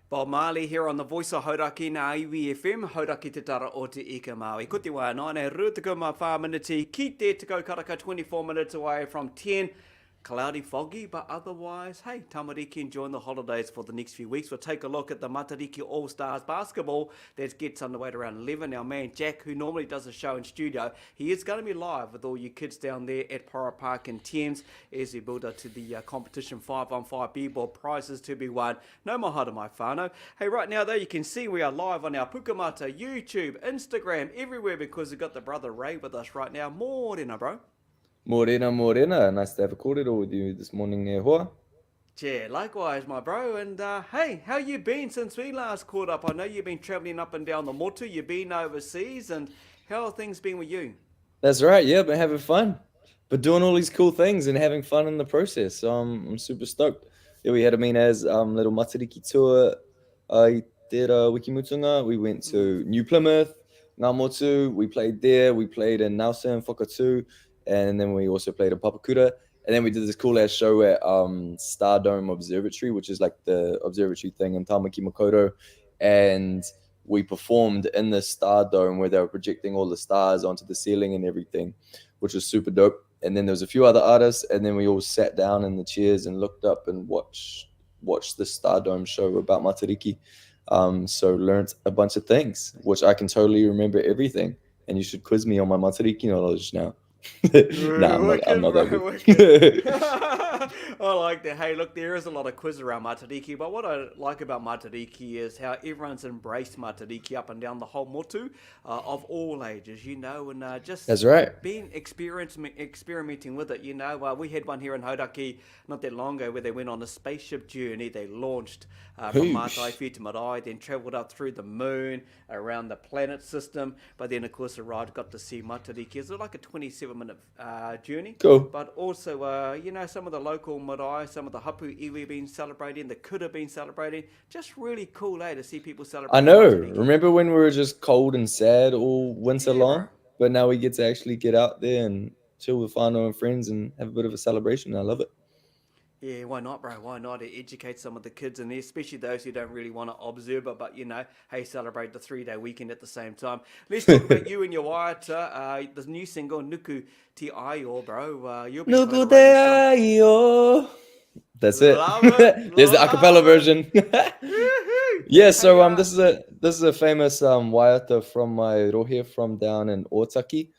Bob Marley here on the Voice of Hauraki na Iwi FM, Hauraki te tara o te ika Māui. Ko te wā nāne, rūtako mā whāminiti, ki te Te Karaka 24 minutes away from 10. Cloudy, foggy, but otherwise, hey, tamariki enjoying the holidays for the next few weeks. We'll take a look at the Matariki All-Stars basketball that gets underway at around 11. Our man Jack, who normally does a show in studio, he is going to be live with all you kids down there at Pora Park in Thames as we build up to the competition 5-on-5 b-ball prizes to be won. No mahara mai whānau. Hey, right now though, you can see we are live on our Pukamata, YouTube, Instagram, everywhere because we've got the brother Ray with us right now. Morena, bro. Morena, morena. Nice to have a korero with you this morning, Hoa. Yeah, likewise, my bro. And hey, how you been since we last caught up? I know you've been travelling up and down the motu. You've been overseas, and how have things been with you? That's right, yeah, been having fun. But doing all these cool things and having fun in the process. So I'm super stoked. Yeah, we had a mean as little Matariki tour. I did Wikimutunga. We went to New Plymouth, Ngamotu. We played there. We played in Nelson, Whakatu. And then we also played in Papakura. And then we did this cool ass show at Star Dome Observatory, which is like the observatory thing in Tamaki Makoto. And we performed in the Star Dome where they were projecting all the stars onto the ceiling and everything, which was super dope. And then there was a few other artists, and then we all sat down in the chairs and looked up and watched the Star Dome show about Matariki. So learned a bunch of things, which I can totally remember everything. And you should quiz me on my Matariki knowledge now. Nah, I'm Wicked, not that bro, wicked. good. I like that. Hey, look, there is a lot of quiz around Matariki, but what I like about Matariki is how everyone's embraced Matariki up and down the whole motu of all ages, you know, and just That's right. being experimenting with it, you know. We had one here in Hauraki not that long ago where they went on a spaceship journey. They launched from Whoosh. Mātai to Marae, then travelled up through the moon, around the planet system, but then, of course, arrived, got to see Matariki. It's like a 27-minute journey, Cool. but also, you know, some of the local marae, some of the hapu iwi been celebrating, the kura been celebrating. Just really cool, to see people I celebrating know. Matariki. Remember when we were just cold and sad all winter Yeah, bro. long? But now we get to actually get out there and chill with whānau and friends and have a bit of a celebration. I love it. Yeah, why not, bro? Why not? It educates some of the kids in there, especially those who don't really want to observe it, but, you know, hey, celebrate the 3-day weekend at the same time. Let's talk about you and your waiata, the new single, Nuku Te Aio, bro. You'll be Nuku Te collaborating some. Aio. That's it. Love it, There's the acapella love it. version. Woohoo! Yeah, Hey, so this is a famous waiata from my rohe from down in Otaki.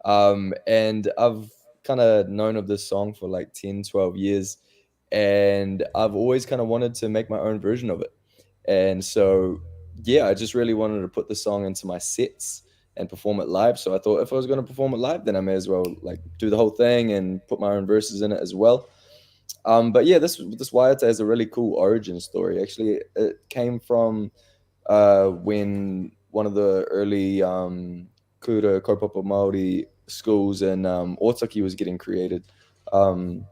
And I've kind of known of this song for like 10, 12 years, and I've always kind of wanted to make my own version of it. And so, yeah, I just really wanted to put the song into my sets and perform it live. So I thought if I was going to perform it live, then I may as well like do the whole thing and put my own verses in it as well. But yeah, this waiata has a really cool origin story. Actually, it came from when one of the early kura kaupapa Māori schools in Otaki was getting created. Um,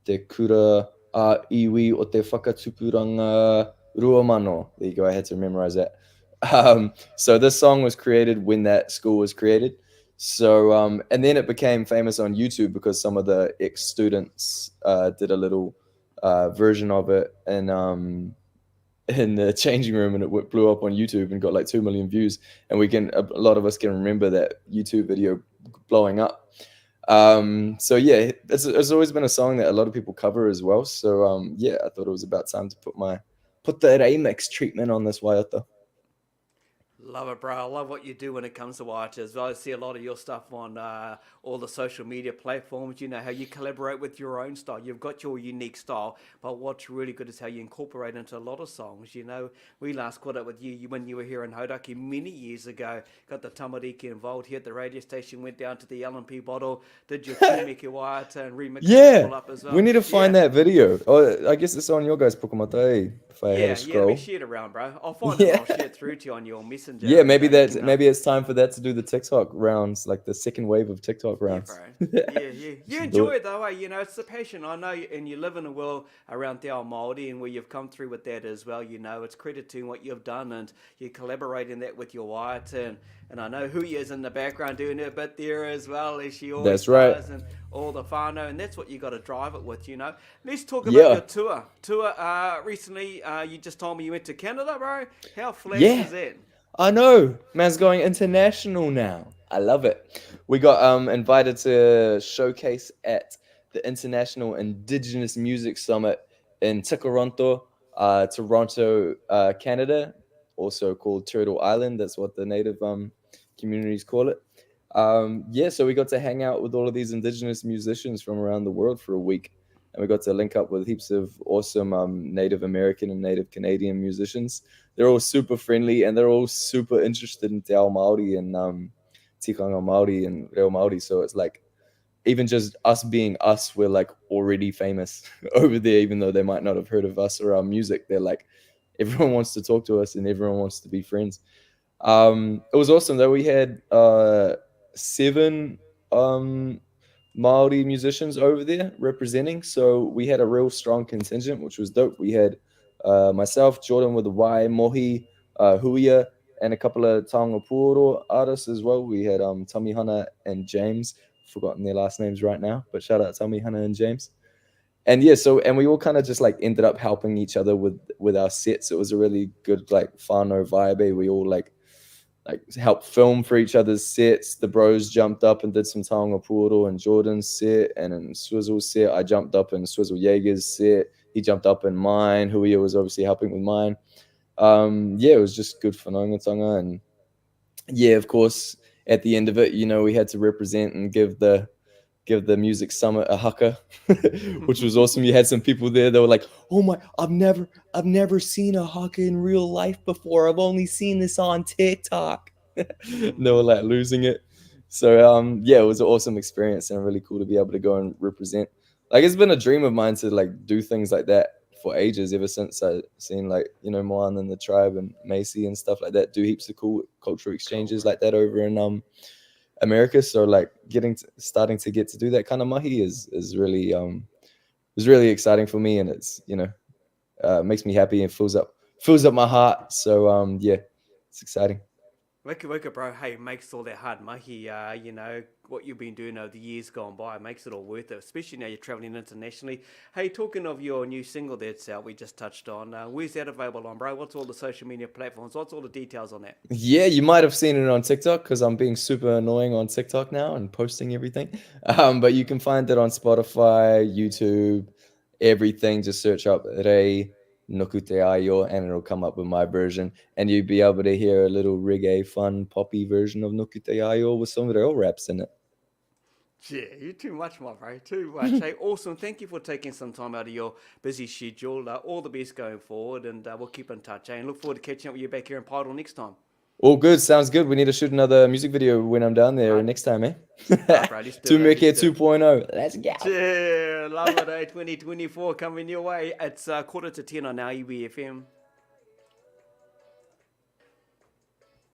Te kura a iwi o te whakatupuranga ruamano. There you go, I had to memorize that. So this song was created when that school was created. So and then it became famous on YouTube because some of the ex students did a little version of it in the changing room, and it blew up on YouTube and got like 2 million views. And a lot of us can remember that YouTube video blowing up. So yeah, it's always been a song that a lot of people cover as well. So yeah, I thought it was about time to put the remix treatment on this waiata. Love it, bro. I love what you do when it comes to watches. I see a lot of your stuff on all the social media platforms. You know how you collaborate with your own style. You've got your unique style, but what's really good is how you incorporate into a lot of songs. You know, we last caught up with you when you were here in Hauraki many years ago. Got the tamariki involved here at the radio station. Went down to the LNP bottle. Did your Kinamiki Waiata and remixed it Yeah, all up as we well. need to Yeah. find that video. Oh, I guess it's on your guys' Pukamata, if I had a Yeah, let me scroll. share it around, bro. I'll find it and Yeah. I'll share it through to you on your messages messenger. Yeah, You know, you can. maybe it's time for that to do the TikTok rounds, like the second wave of TikTok Yeah, rounds. bro. Yeah, yeah. We You should do enjoy it. it though, eh? You know, it's the passion. I know, and you live in a world around Te Ao Māori and where you've come through with that as well. You know, it's credit to what you've done and you're collaborating that with your waiata. And I know who is in the background doing her bit there as well, as she always That's right. does, and all the whānau. And that's what you got to drive it with, you know. Let's talk about your Yeah. tour. Recently, you just told me you went to Canada, bro. How flash Yeah. is that? I know. Man's going international now. I love it. We got invited to showcase at the International Indigenous Music Summit in Tikaronto, Toronto, Canada, also called Turtle Island. That's what the native communities call it. Yeah, so we got to hang out with all of these indigenous musicians from around the world for a week. And we got to link up with heaps of awesome Native American and Native Canadian musicians. They're all super friendly and they're all super interested in Te Ao Māori and Tikanga Māori and Reo Māori. So it's like, even just us being us, we're like already famous over there, even though they might not have heard of us or our music. They're like, everyone wants to talk to us and everyone wants to be friends. It was awesome though. We had seven Maori musicians over there representing, so we had a real strong contingent, which was dope. We had myself, Jordan with the Y, Mohi, Huia, and a couple of Taonga Puoro artists as well. We had Tamihana and James. Forgotten their last names right now, but shout out Tamihana and James. And yeah, so and we all kind of just like ended up helping each other with our sets. It was a really good like whānau vibe. We all like helped film for each other's sets. The bros jumped up and did some Taonga Puoro and Jordan's set, and in Swizzle's set, I jumped up in Swizzle Jaeger's set. He jumped up in mine. Huia was obviously helping with mine. Yeah, it was just good whanaungatanga, and yeah, of course, at the end of it, you know, we had to represent and give the music summit a haka, which was awesome. You had some people there that were like, "Oh my, I've never seen a haka in real life before. I've only seen this on TikTok." And they were like losing it. So yeah, it was an awesome experience and really cool to be able to go and represent. Like it's been a dream of mine to like do things like that for ages, ever since I seen like, you know, Moan and the tribe and Macy and stuff like that do heaps of cool cultural Cool, exchanges bro. like that over in America. So like starting to get to do that kind of mahi is really was really exciting for me, and it's, you know, makes me happy and fills up my heart. So yeah, it's exciting. Waka bro, hey, makes all that hard mahi, you know, what you've been doing over the years gone by, makes it all worth it, especially now you're travelling internationally. Hey, talking of your new single that's out, we just touched on, where's that available on, bro? What's all the social media platforms? What's all the details on that? Yeah, you might have seen it on TikTok because I'm being super annoying on TikTok now and posting everything. But you can find it on Spotify, YouTube, everything. Just search up Rei Nuku Te Aio and it'll come up with my version. And you'll be able to hear a little reggae, fun, poppy version of Nuku Te Aio with some real raps in Yeah, you're too much, my bro. Too much. Hey, awesome. Thank you for taking some time out of your busy schedule. All the best going forward, and we'll keep in touch. And look forward to catching up with you back here in Pidal next time. All good, sounds good. We need to shoot another music video when I'm down there Right, next time, eh? right, bro. Let's do it. Let's Tumeke do it. 2.0. Let's go. Yeah, love it, eh? 2024 coming your way. It's quarter to 10 on our EBFM.